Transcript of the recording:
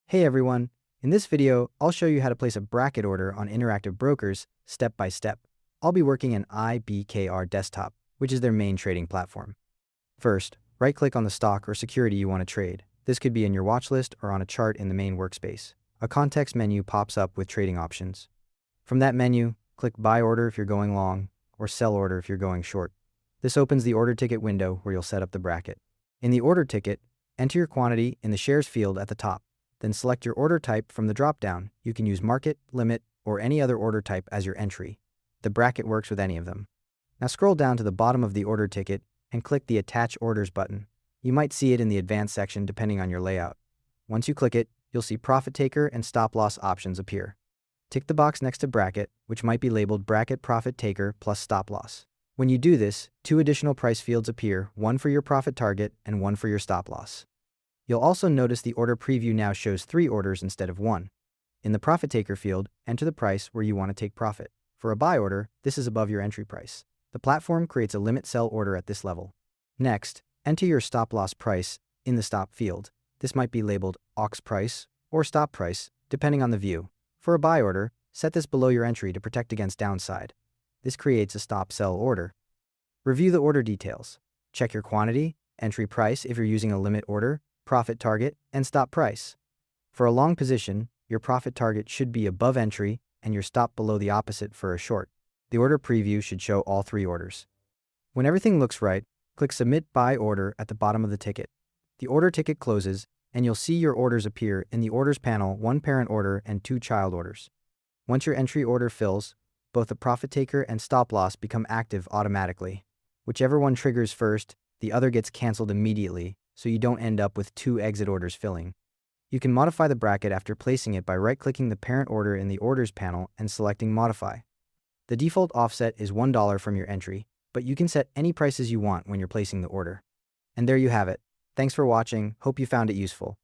Hey everyone, in this video, I'll show you how to place a bracket order on Interactive Brokers step by step. I'll be working in IBKR Desktop, which is their main trading platform. First, right-click on the stock or security you want to trade. This could be in your watch list or on a chart in the main workspace. A context menu pops up with trading options. From that menu, click Buy Order if you're going long, or Sell Order if you're going short. This opens the order ticket window where you'll set up the bracket. In the order ticket, enter your quantity in the shares field at the top. Then select your order type from the drop-down. You can use market, limit, or any other order type as your entry. The bracket works with any of them. Now scroll down to the bottom of the order ticket and click the Attach Orders button. You might see it in the Advanced section depending on your layout. Once you click it, you'll see Profit Taker and Stop Loss options appear. Tick the box next to Bracket, which might be labeled Bracket Profit Taker plus Stop Loss. When you do this, two additional price fields appear, one for your profit target and one for your stop loss. You'll also notice the order preview now shows 3 orders instead of 1. In the Profit Taker field, enter the price where you want to take profit. For a buy order, this is above your entry price. The platform creates a limit sell order at this level. Next, enter your stop loss price in the stop field. This might be labeled aux price or stop price, depending on the view. For a buy order, set this below your entry to protect against downside. This creates a stop sell order. Review the order details. Check your quantity, entry price if you're using a limit order, profit target, and stop price. For a long position, your profit target should be above entry and your stop below the opposite for a short. The order preview should show all 3 orders. When everything looks right, click Submit Buy Order at the bottom of the ticket. The order ticket closes, and you'll see your orders appear in the Orders panel, 1 parent order and 2 child orders. Once your entry order fills, both the profit taker and stop loss become active automatically. Whichever one triggers first, the other gets canceled immediately, so you don't end up with 2 exit orders filling. You can modify the bracket after placing it by right-clicking the parent order in the Orders panel and selecting Modify. The default offset is $1 from your entry, but you can set any prices you want when you're placing the order. And there you have it. Thanks for watching, hope you found it useful.